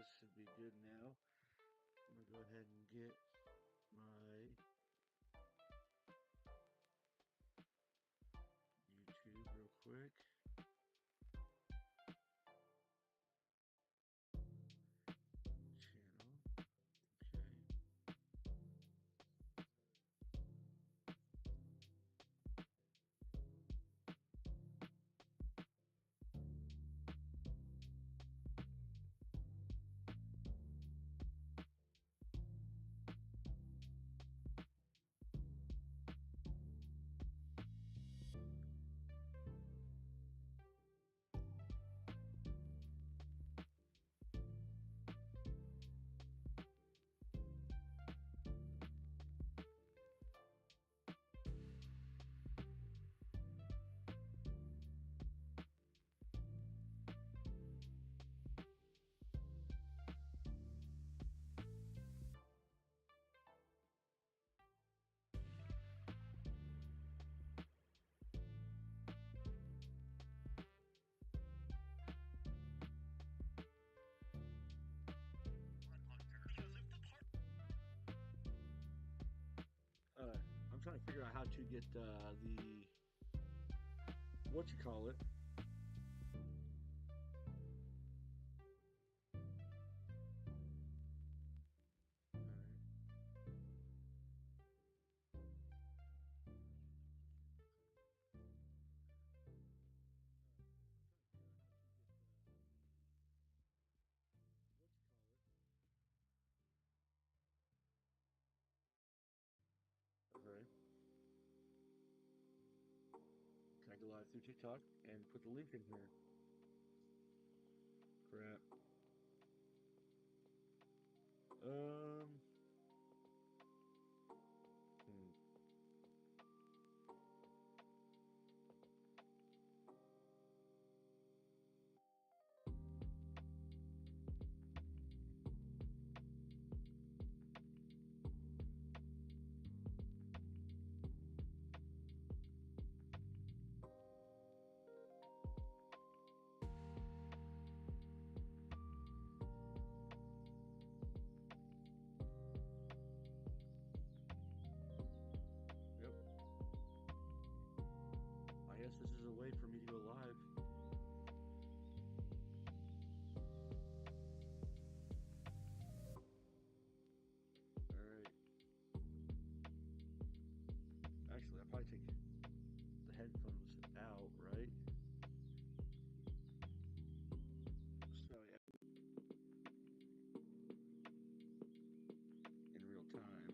this should be good now. I'm going to go ahead and get my YouTube real quick. Channel. Okay. I'm trying to figure out how to get the what you call it. Okay. Can I go live through TikTok and put the link in here? Crap. Yep. I guess this is a way for me to go live. Alright. Actually, I'll probably take the headphones out, right? So, yeah. In real time.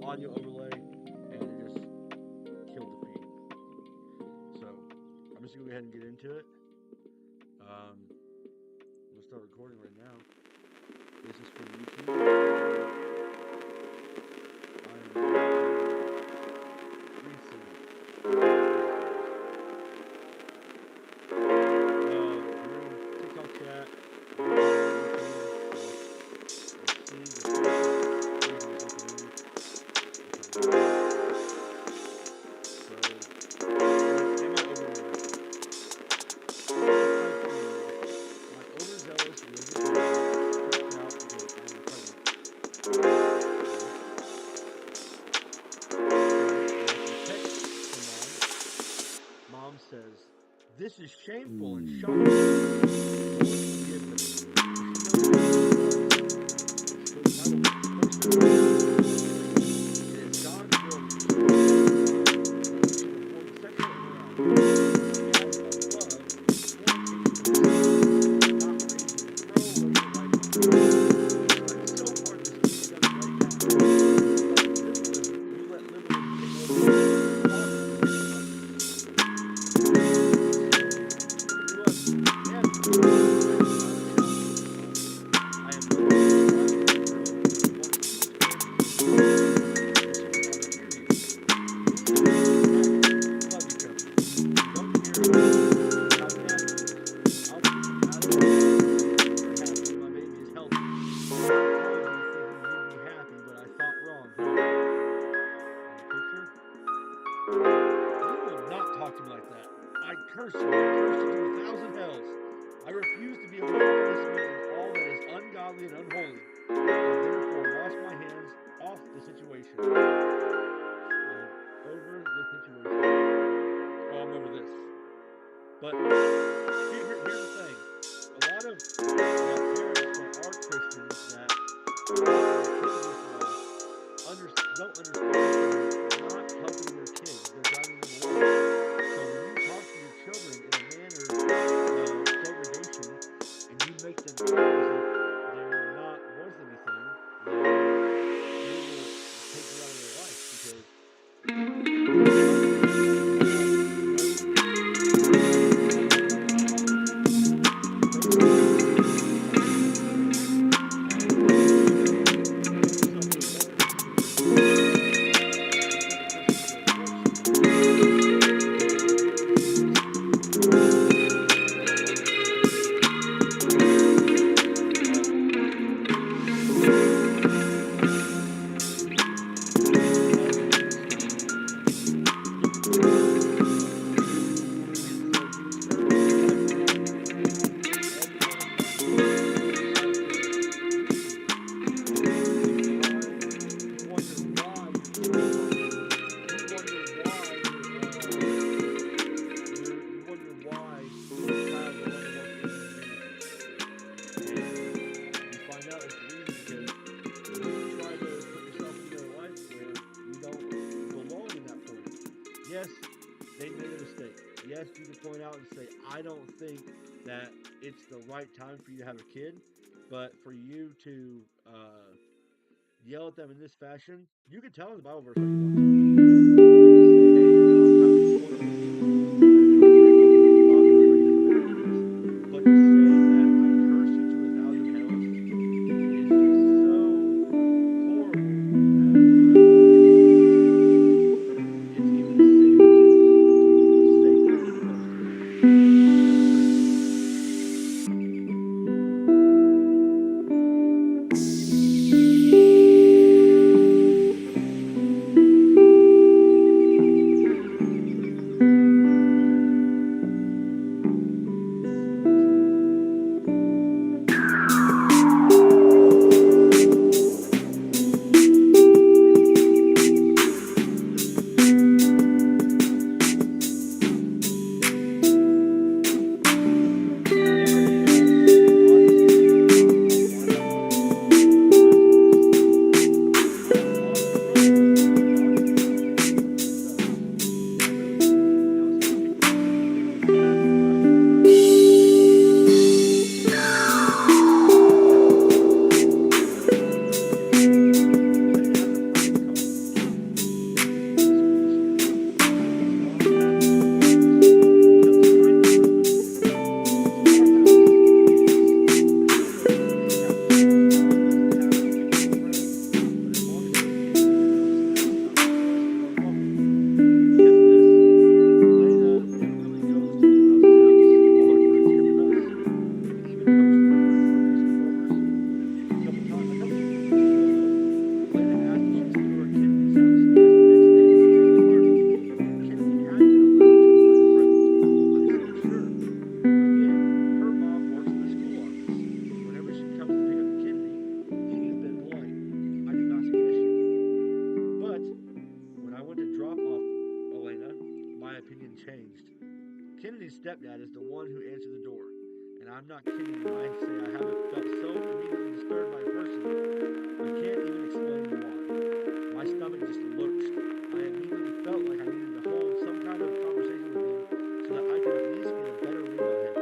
Audio overlay and it just killed the feed. So I'm just gonna go ahead and get into it. I'm gonna start recording right now. This is for YouTube. TikTok chat. Mom says, "This is shameful and shocking." curse you. I curse you to 1,000 hells. I refuse to be a replacement in all that is ungodly and unholy. I therefore wash my hands off the situation. I'm over the situation. Oh, I'm over this. But here's the thing. A lot of parents that are Christians that don't understand that they're not helping their kids. They're driving them away. So when you talk to your children in a manner of degradation and you make them feel as if they're not worth anything, then they will take you out of their life because yes, they made a mistake. Yes, you can point out and say, I don't think that it's the right time for you to have a kid, but for you to yell at them in this fashion, you can tell them the Bible verse what you want to. But to say that I curse you to 1,000 hells is just so horrible that it's even safe to say anything close to that. Kennedy's stepdad is the one who answered the door. And I'm not kidding when I say I haven't felt so immediately disturbed by a person. I can't even explain why. My stomach just lurched. I immediately felt like I needed to hold some kind of conversation with him so that I could at least get a better read on him.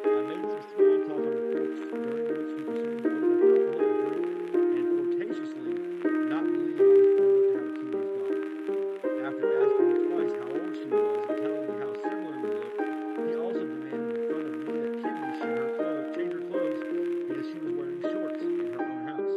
I made some small talk on the porch, during which he proceeded to open an alcoholic drink and flirtatiously not believe I was old enough to have a teenage daughter. After asking me twice how old she was and telling me how similar we looked, he also demanded in front of me that Kennedy change her clothes because she was wearing shorts in her own house.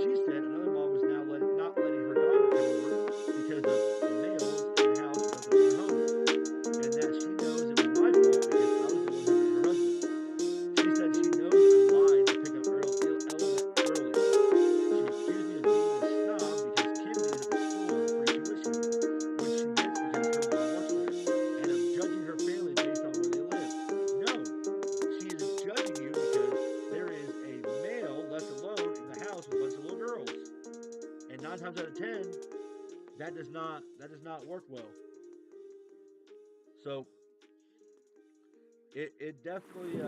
she said another mom was now not letting her daughter come over because of males in the house without their own home, and that she knows it was my fault because I was the one who met her husband. She said she knows I lied to pick up Element early. She accused me of being a snob because Kim is at the school on free tuition, which she gets because her mom works there, and of judging her family based on where they live. No, she is judging you because there is a male left alone in the house with a bunch of little girls, and 9 times out of 10, that does not work well. So it definitely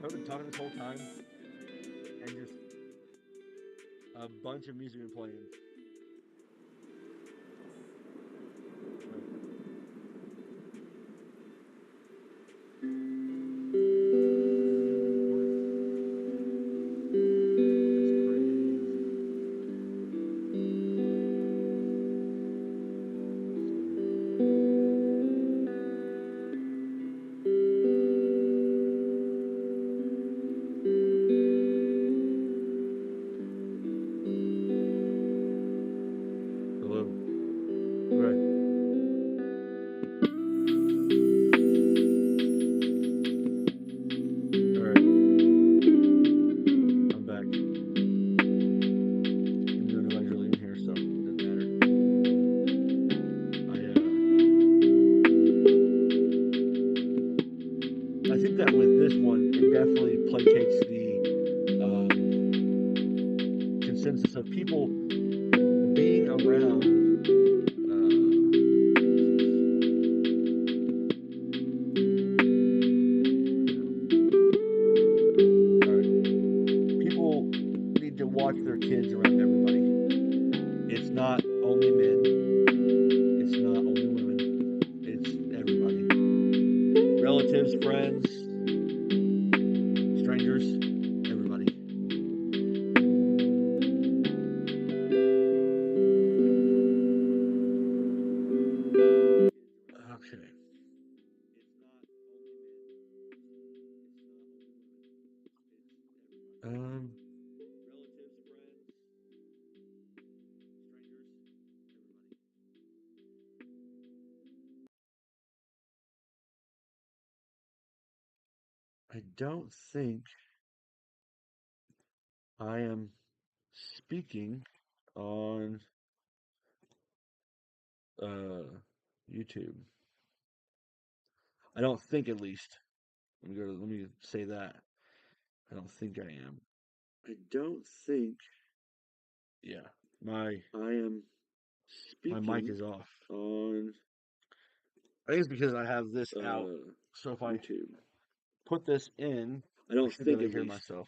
I've been talking this whole time, and just a bunch of music been playing. Hello. Right. All right. I'm back. Even though nobody's really in here, so it doesn't matter. I think that with this one, it definitely placates the consensus of people being around. People need to watch their kids around everybody. It's not only men. It's not only women. It's everybody. Relatives, friends, strangers, everybody. Okay. Um. I don't think I am speaking on YouTube. I don't think, at least. Let me say that. I don't think I am. I don't think. Yeah. I am speaking. My mic is off. On. I think it's because I have this out. So if YouTube. I put this in, I don't think I hear myself.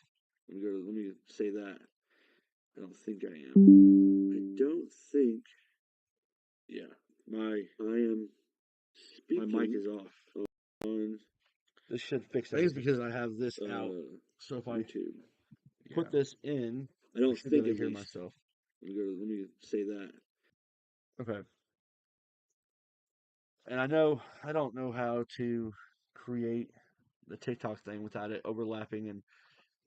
Let me say that. I don't think I am. I don't think. Yeah. I am speaking. My mic is off. On. This should fix it. I think it's because I have this out. So if YouTube. I put this in, I don't think I hear myself. Let me say that. Okay. And I don't know how to create the TikTok thing without it overlapping and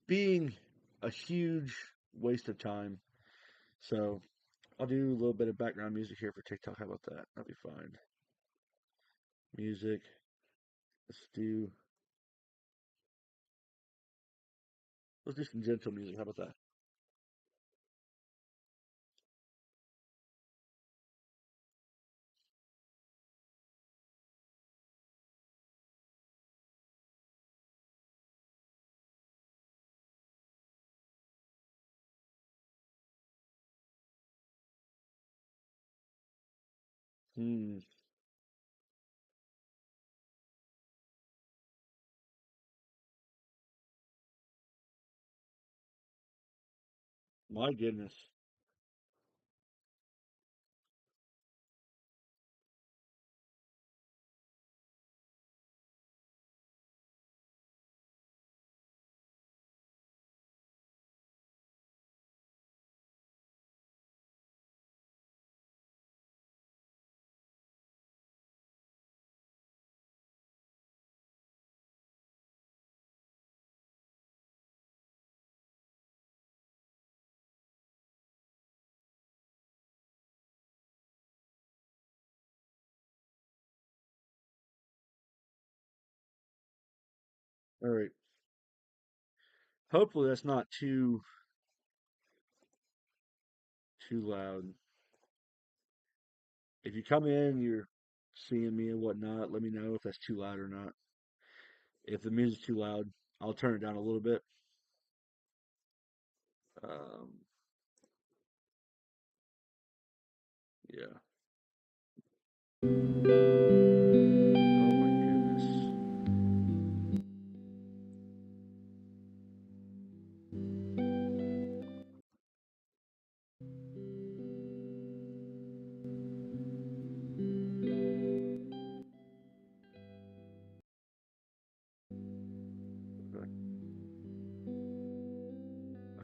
being a huge waste of time. So I'll do a little bit of background music here for TikTok. How about that? That'll be fine. Music. Let's do some gentle music. How about that? Hmm. My goodness. All right. Hopefully that's not too loud. If you come in, you're seeing me and whatnot. Let me know if that's too loud or not. If the music's too loud, I'll turn it down a little bit. Um, yeah. Oh my goodness.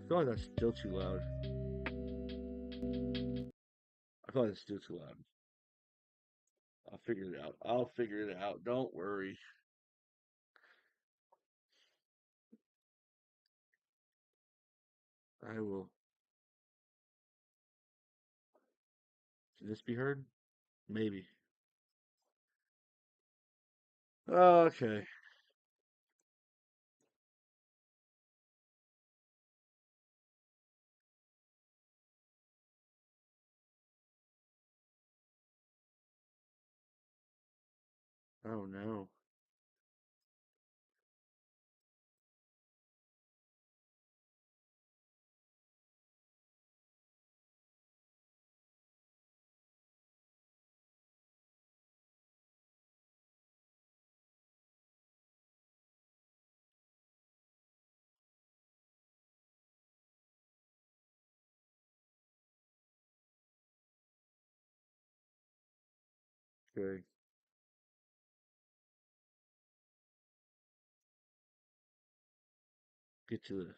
feel like that's still too loud. I feel like it's still too loud. I'll figure it out. I'll figure it out. Don't worry. I will. Can this be heard? Maybe. Okay. Oh no. Okay. Get to the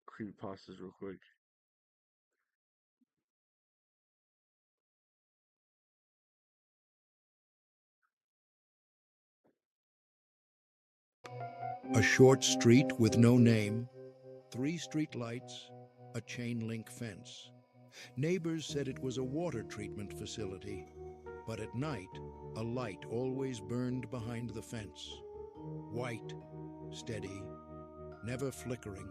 creepypastas real quick. A short street with no name, 3 street lights, a chain link fence. Neighbors said it was a water treatment facility, but at night, a light always burned behind the fence. White, steady, never flickering.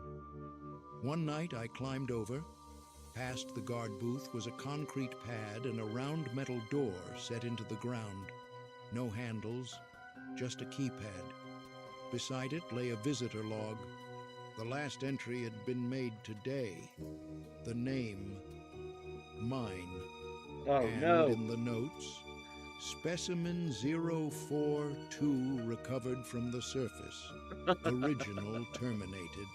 One night I climbed over. Past the guard booth was a concrete pad and a round metal door set into the ground. No handles, just a keypad. Beside it lay a visitor log. The last entry had been made today. The name, mine. Oh And no. in the notes, specimen 042 recovered from the surface. Original terminated.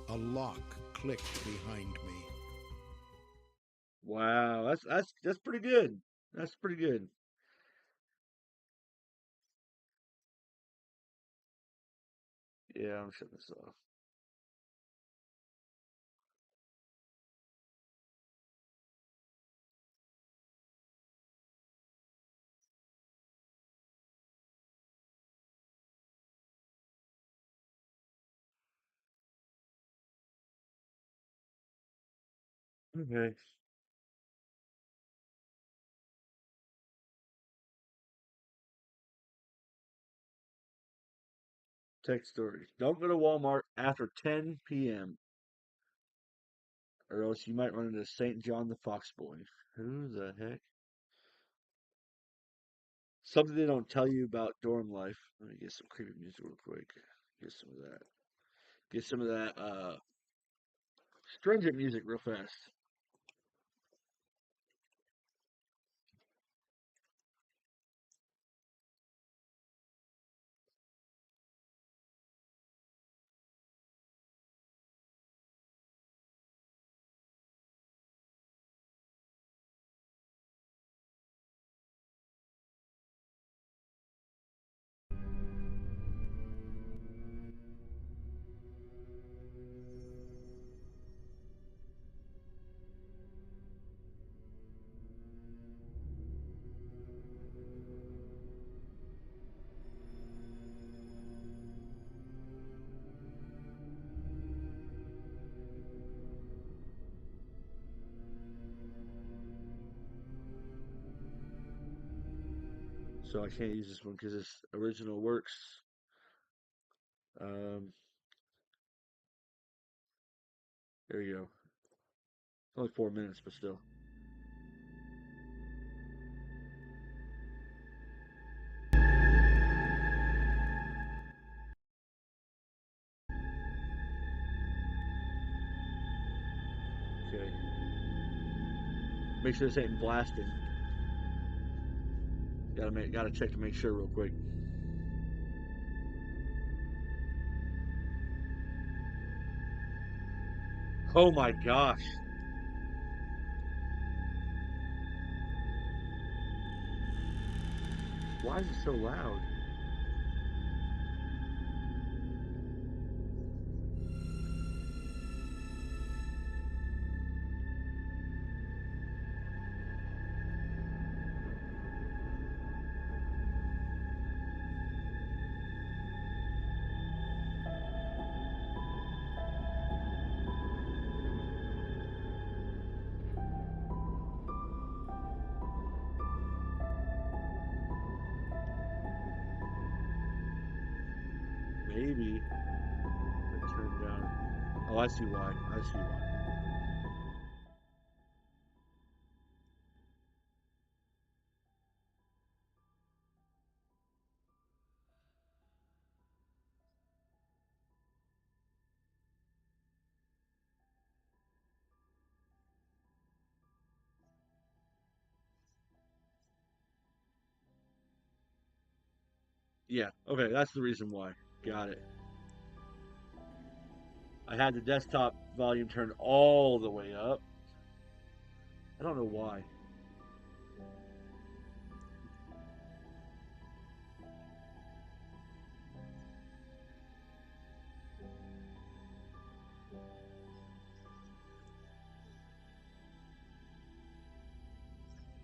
A lock clicked behind me. Wow. That's pretty good. That's pretty good. Yeah, I'm shutting this off. Okay. Text stories. Don't go to Walmart after 10 p.m. or else you might run into St. John the Fox Boy. Who the heck? Something they don't tell you about dorm life. Let me get some creepy music real quick. Get some of that. Get some of that stringent music real fast. So I can't use this one because this original works. Um, there you go. Only 4 minutes, but still. Okay. Make sure this ain't blasting. Gotta check to make sure real quick. Oh my gosh. Why is it so loud? Maybe if I turn down. Oh, I see why. I see why. Yeah. Okay, that's the reason why. Got it. I had the desktop volume turned all the way up. I don't know why.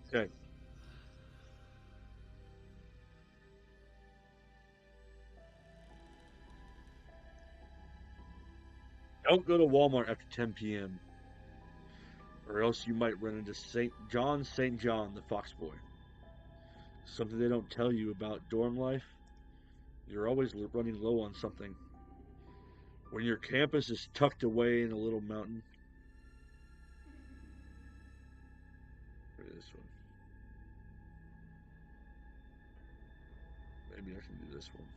Okay. Don't go to Walmart after 10 p.m. or else you might run into St. John, the Fox Boy. Something they don't tell you about dorm life. You're always running low on something. When your campus is tucked away in a little mountain. Look at this one. Maybe I can do this one.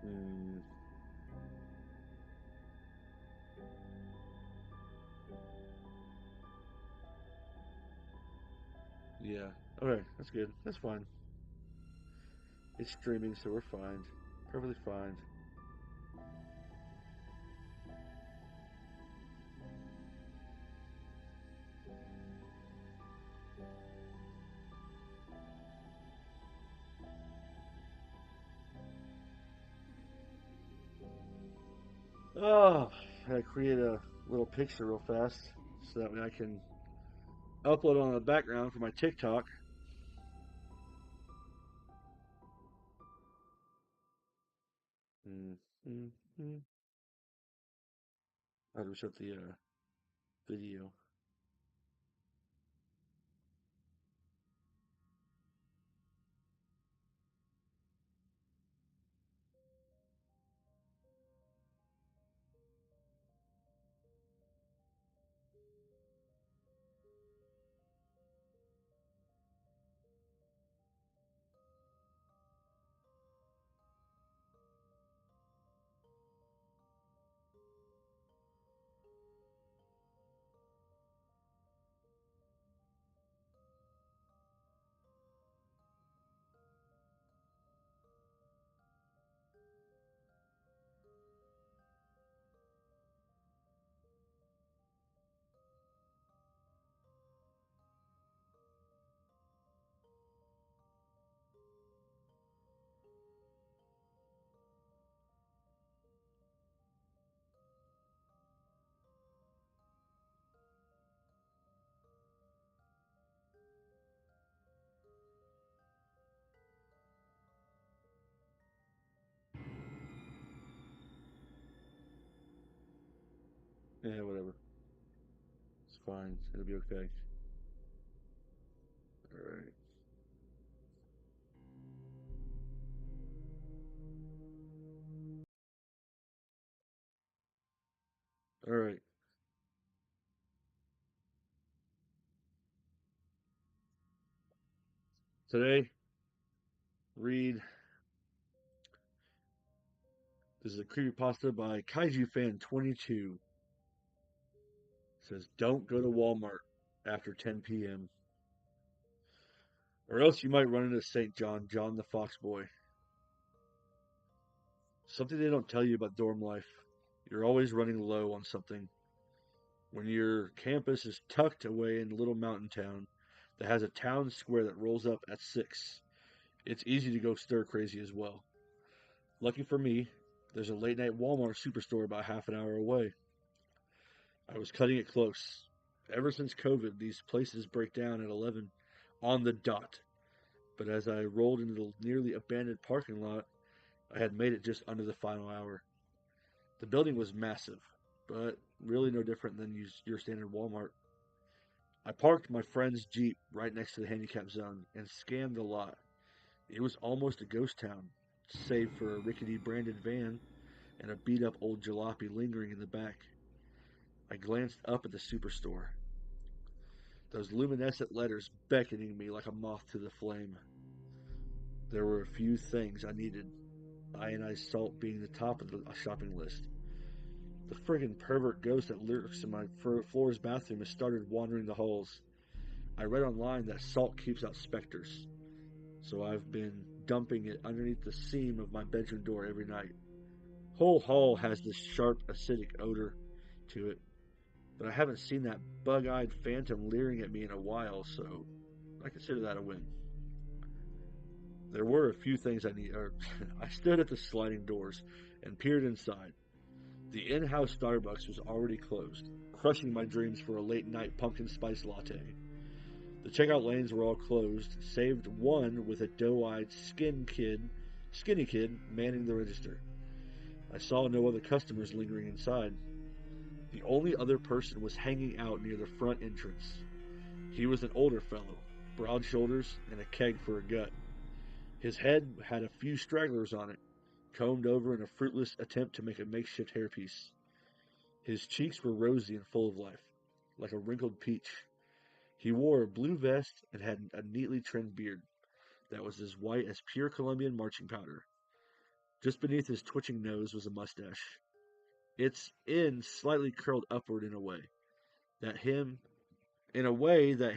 Mm, yeah. Okay, that's good. That's fine. It's streaming, so we're fine. Perfectly fine. Oh, I gotta create a little picture real fast so that way I can upload on the background for my TikTok. Mm, mm, mm. I had to shut the video. Yeah, whatever. It's fine. It'll be okay. All right. All right. Today, read. This is a creepypasta by Kaiju Fan 22. It says, "Don't go to Walmart after 10 p.m. or else you might run into St. John, John the Fox Boy. Something they don't tell you about dorm life. You're always running low on something. When your campus is tucked away in a little mountain town, that has a town square that rolls up at 6. It's easy to go stir crazy as well. Lucky for me, there's a late night Walmart superstore about half an hour away. I was cutting it close. Ever since COVID, these places break down at 11 on the dot. But as I rolled into the nearly abandoned parking lot, I had made it just under the final hour. The building was massive, but really no different than your standard Walmart. I parked my friend's Jeep right next to the handicap zone and scanned the lot. It was almost a ghost town, save for a rickety branded van and a beat up old jalopy lingering in the back. I glanced up at the superstore, those luminescent letters beckoning me like a moth to the flame. There were a few things I needed, ionized salt being the top of the shopping list. The friggin' pervert ghost that lurks in my floor's bathroom has started wandering the halls. I read online that salt keeps out specters, so I've been dumping it underneath the seam of my bedroom door every night. Whole hall has this sharp, acidic odor to it, but I haven't seen that bug-eyed phantom leering at me in a while, so I consider that a win. There were a few things I need. I stood at the sliding doors and peered inside. The in-house Starbucks was already closed, crushing my dreams for a late-night pumpkin spice latte. The checkout lanes were all closed, save one with a doe-eyed skinny kid manning the register. I saw no other customers lingering inside. The only other person was hanging out near the front entrance. He was an older fellow, broad shoulders and a keg for a gut. His head had a few stragglers on it, combed over in a fruitless attempt to make a makeshift hairpiece. His cheeks were rosy and full of life, like a wrinkled peach. He wore a blue vest and had a neatly trimmed beard that was as white as pure Colombian marching powder. Just beneath his twitching nose was a mustache. Its end slightly curled upward that him in a way that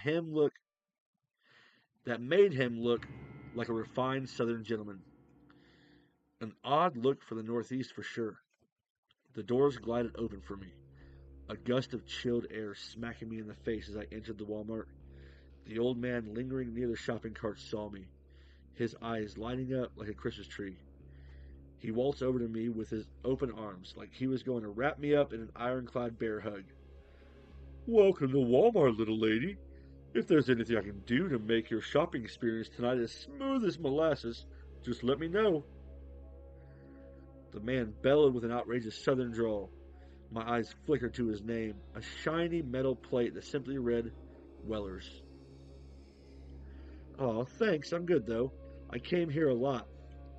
made him look like a refined southern gentleman. An odd look for the Northeast for sure. The doors glided open for me, a gust of chilled air smacking me in the face as I entered the Walmart. The old man lingering near the shopping cart saw me, his eyes lighting up like a Christmas tree. He waltzed over to me with his open arms, like he was going to wrap me up in an ironclad bear hug. Welcome to Walmart, little lady. If there's anything I can do to make your shopping experience tonight as smooth as molasses, just let me know. The man bellowed with an outrageous southern drawl. My eyes flickered to his name, a shiny metal plate that simply read, Weller's. Oh, thanks, I'm good though. I came here a lot.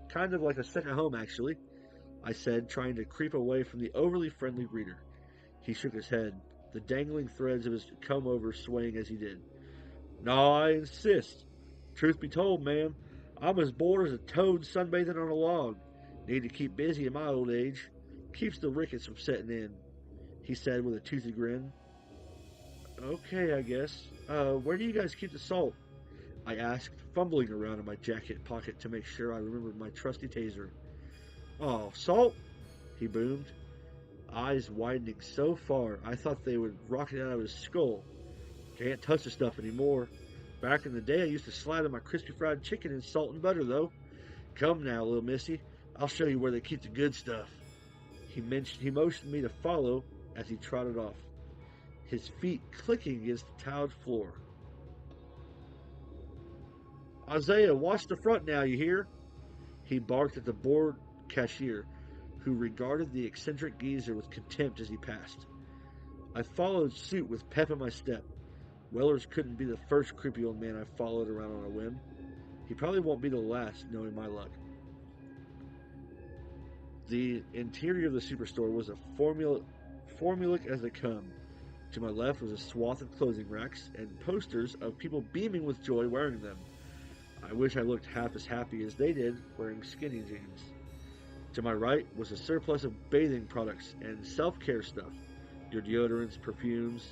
Kind of like a second home, actually, I said, trying to creep away from the overly friendly greeter. He shook his head, the dangling threads of his comb over swaying as he did. No, I insist. Truth be told, ma'am, I'm as bored as a toad sunbathing on a log. Need to keep busy in my old age. Keeps the rickets from setting in, he said with a toothy grin. Okay, I guess. Where do you guys keep the salt? I asked, fumbling around in my jacket pocket to make sure I remembered my trusty taser. Oh, salt? He boomed, eyes widening so far I thought they would rocket out of his skull. Can't touch the stuff anymore. Back in the day, I used to slather my crispy fried chicken in salt and butter, though. Come now, little missy. I'll show you where they keep the good stuff. He motioned me to follow as he trotted off, his feet clicking against the tiled floor. Isaiah, watch the front now, you hear? He barked at the bored cashier, who regarded the eccentric geezer with contempt as he passed. I followed suit with pep in my step. Wellers couldn't be the first creepy old man I followed around on a whim. He probably won't be the last, knowing my luck. The interior of the superstore was formulaic as they come. To my left was a swath of clothing racks and posters of people beaming with joy wearing them. I wish I looked half as happy as they did wearing skinny jeans. To my right was a surplus of bathing products and self-care stuff. Your deodorants, perfumes,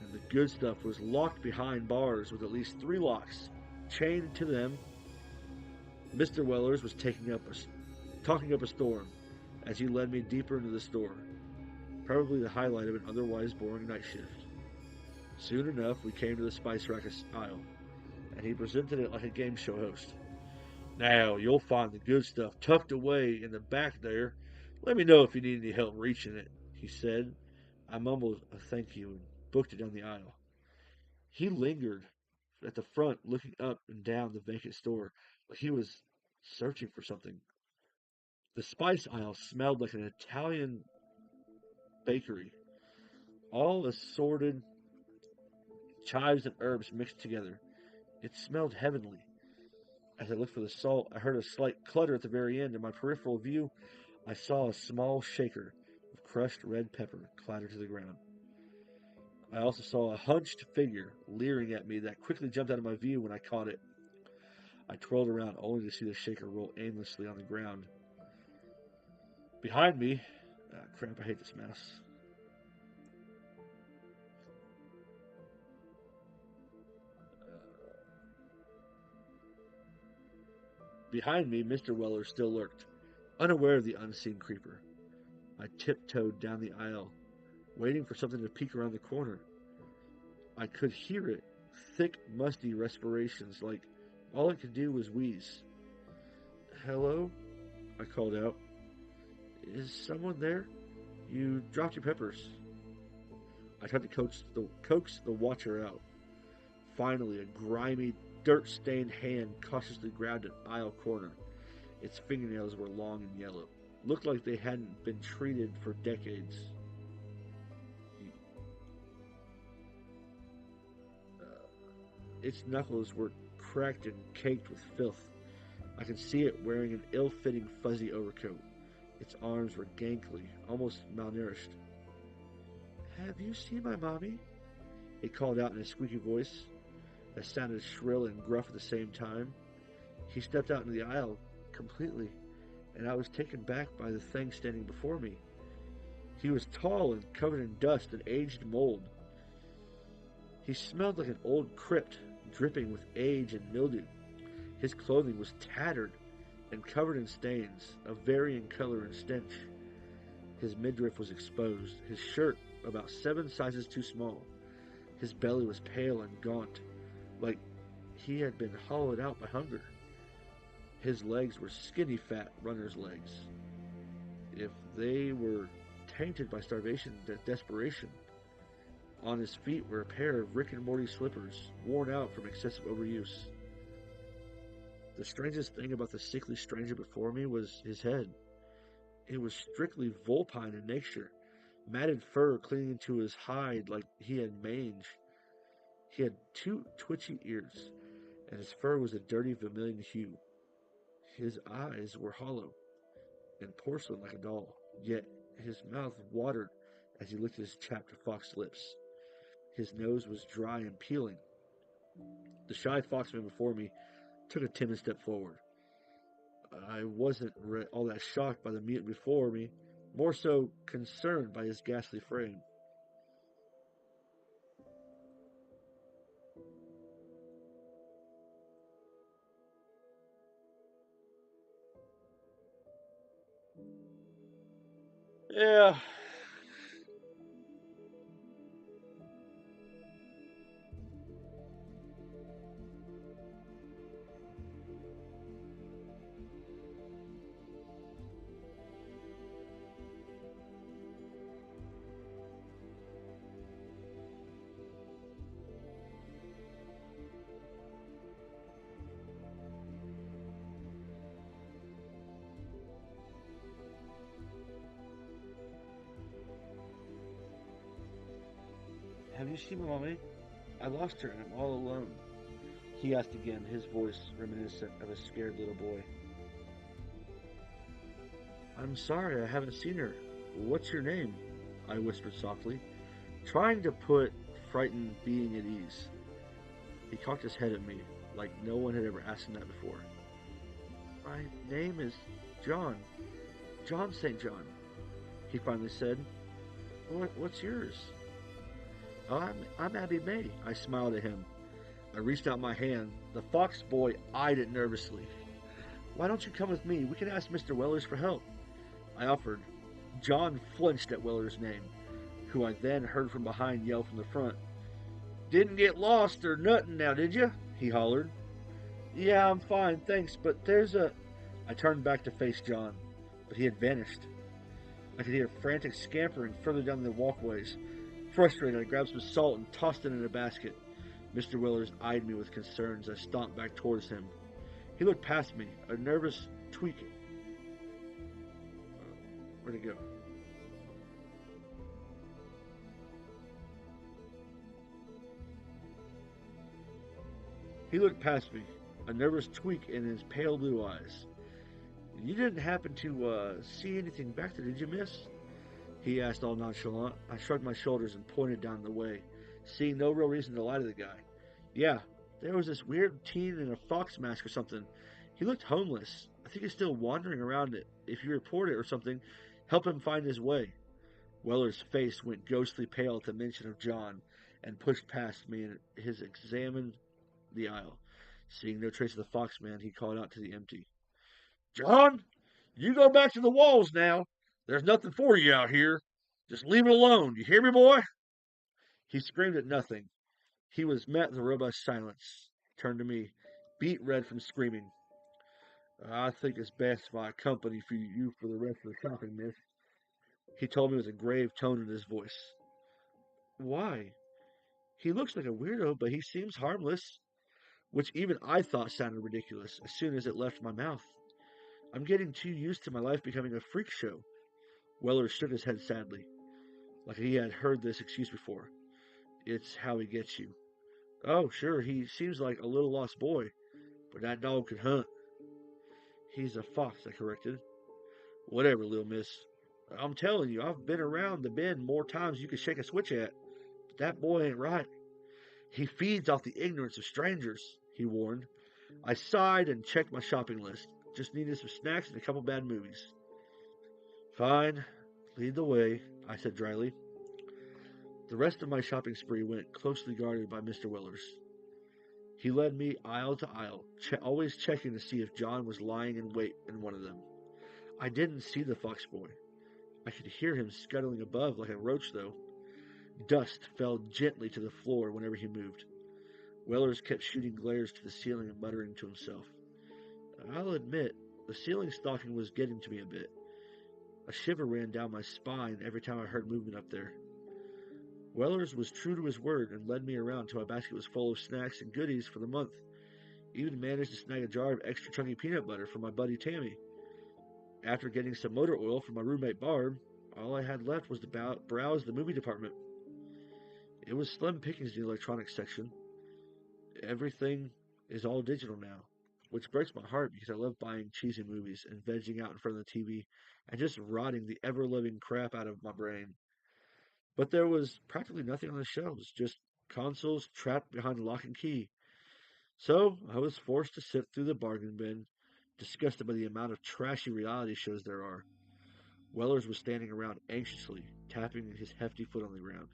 and the good stuff was locked behind bars with at least 3 locks. Chained to them, Mr. Wellers was talking up a storm as he led me deeper into the store, probably the highlight of an otherwise boring night shift. Soon enough, we came to the spice rack aisle, and he presented it like a game show host. Now, you'll find the good stuff tucked away in the back there. Let me know if you need any help reaching it, he said. I mumbled a thank you and booked it down the aisle. He lingered at the front, looking up and down the vacant store like he was searching for something. The spice aisle smelled like an Italian bakery, all assorted chives and herbs mixed together. It smelled heavenly. As I looked for the salt, I heard a slight clutter at the very end. In my peripheral view, I saw a small shaker of crushed red pepper clatter to the ground. I also saw a hunched figure leering at me that quickly jumped out of my view when I caught it. I twirled around only to see the shaker roll aimlessly on the ground. Behind me, crap, I hate this mess. Behind me, Mr. Weller still lurked, unaware of the unseen creeper. I tiptoed down the aisle, waiting for something to peek around the corner. I could hear it, thick, musty respirations, like all it could do was wheeze. Hello? I called out. Is someone there? You dropped your peppers. I tried to coax the watcher out. Finally, a grimy, dirt-stained hand cautiously grabbed an aisle corner. Its fingernails were long and yellow. Looked like they hadn't been treated for decades. Its knuckles were cracked and caked with filth. I could see it wearing an ill-fitting fuzzy overcoat. Its arms were gangly, almost malnourished. Have you seen my mommy? It called out in a squeaky voice that sounded shrill and gruff at the same time. He stepped out into the aisle completely, and I was taken back by the thing standing before me. He was tall and covered in dust and aged mold. He smelled like an old crypt, dripping with age and mildew. His clothing was tattered and covered in stains of varying color and stench. His midriff was exposed, his shirt about 7 sizes too small. His belly was pale and gaunt, like he had been hollowed out by hunger. His legs were skinny fat runner's legs. If they were tainted by starvation and desperation. On his feet were a pair of Rick and Morty slippers, worn out from excessive overuse. The strangest thing about the sickly stranger before me was his head. It was strictly vulpine in nature, matted fur clinging to his hide like he had mange. He had 2 twitchy ears, and his fur was a dirty vermilion hue. His eyes were hollow and porcelain like a doll, yet his mouth watered as he licked his chapped fox lips. His nose was dry and peeling. The shy foxman before me took a timid step forward. I wasn't all that shocked by the mutant before me, more so concerned by his ghastly frame. Yeah. Have you seen my mommy? I lost her and I'm all alone. He asked again, his voice reminiscent of a scared little boy. I'm sorry, I haven't seen her. What's your name? I whispered softly, trying to put frightened being at ease. He cocked his head at me, like no one had ever asked him that before. My name is John. John St. John, he finally said. What's yours? I'm Abby May. I smiled at him. I reached out my hand. The fox boy eyed it nervously. Why don't you come with me? We can ask Mr. Wellers for help. I offered. John flinched at Weller's name, who I then heard from behind yell from the front. Didn't get lost or nothing now, did you? He hollered. Yeah, I'm fine, thanks, but there's a. I turned back to face John, but he had vanished. I could hear frantic scampering further down the walkways. Frustrated, I grabbed some salt and tossed it in a basket. Mr. Willers eyed me with concern as I stomped back towards him. He looked past me, a nervous tweak. Where'd it go? He looked past me, a nervous tweak in his pale blue eyes. You didn't happen to see anything back there, did you, miss? He asked all nonchalant. I shrugged my shoulders and pointed down the way, seeing no real reason to lie to the guy. Yeah, there was this weird teen in a fox mask or something. He looked homeless. I think he's still wandering around it. If you report it or something, help him find his way. Weller's face went ghostly pale at the mention of John and pushed past me and his examined the aisle. Seeing no trace of the foxman, he called out to the empty. John, you go back to the walls now. There's nothing for you out here. Just leave it alone. You hear me, boy? He screamed at nothing. He was met with a robust silence. Turned to me, beet red from screaming. I think it's best if I accompany you for the rest of the shopping, miss. He told me with a grave tone in his voice. Why? He looks like a weirdo, but he seems harmless. Which even I thought sounded ridiculous as soon as it left my mouth. I'm getting too used to my life becoming a freak show. Weller shook his head sadly, like he had heard this excuse before. It's how he gets you. Oh, sure, he seems like a little lost boy, but that dog could hunt. He's a fox, I corrected. Whatever, little miss. I'm telling you, I've been around the bend more times than you could shake a switch at. But that boy ain't right. He feeds off the ignorance of strangers, he warned. I sighed and checked my shopping list. Just needed some snacks and a couple bad movies. Fine, lead the way, I said dryly. The rest of my shopping spree went closely guarded by Mr. Willers. He led me aisle to aisle, always checking to see if John was lying in wait in one of them. I didn't see the fox boy. I could hear him scuttling above like a roach, though. Dust fell gently to the floor whenever he moved. Wellers kept shooting glares to the ceiling and muttering to himself. I'll admit, the ceiling stocking was getting to me a bit. A shiver ran down my spine every time I heard movement up there. Wellers was true to his word and led me around till my basket was full of snacks and goodies for the month. Even managed to snag a jar of extra chunky peanut butter for my buddy Tammy. After getting some motor oil from my roommate Barb, all I had left was to browse the movie department. It was slim pickings in the electronics section. Everything is all digital now, which breaks my heart because I love buying cheesy movies and vegging out in front of the TV and just rotting the ever-living crap out of my brain. But there was practically nothing on the shelves, just consoles trapped behind lock and key. So I was forced to sift through the bargain bin, disgusted by the amount of trashy reality shows there are. Wellers was standing around anxiously, tapping his hefty foot on the ground.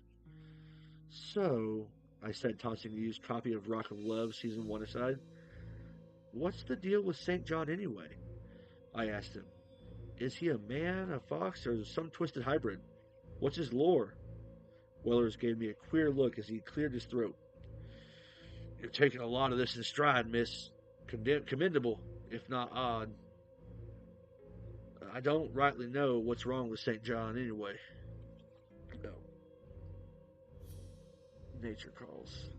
So, I said, tossing the used copy of Rock of Love Season 1 aside, what's the deal with St. John anyway? I asked him. Is he a man, a fox, or some twisted hybrid? What's his lore? Wellers gave me a queer look as he cleared his throat. You're taking a lot of this in stride, miss. Commendable, if not odd. I don't rightly know what's wrong with St. John anyway. No. Nature calls.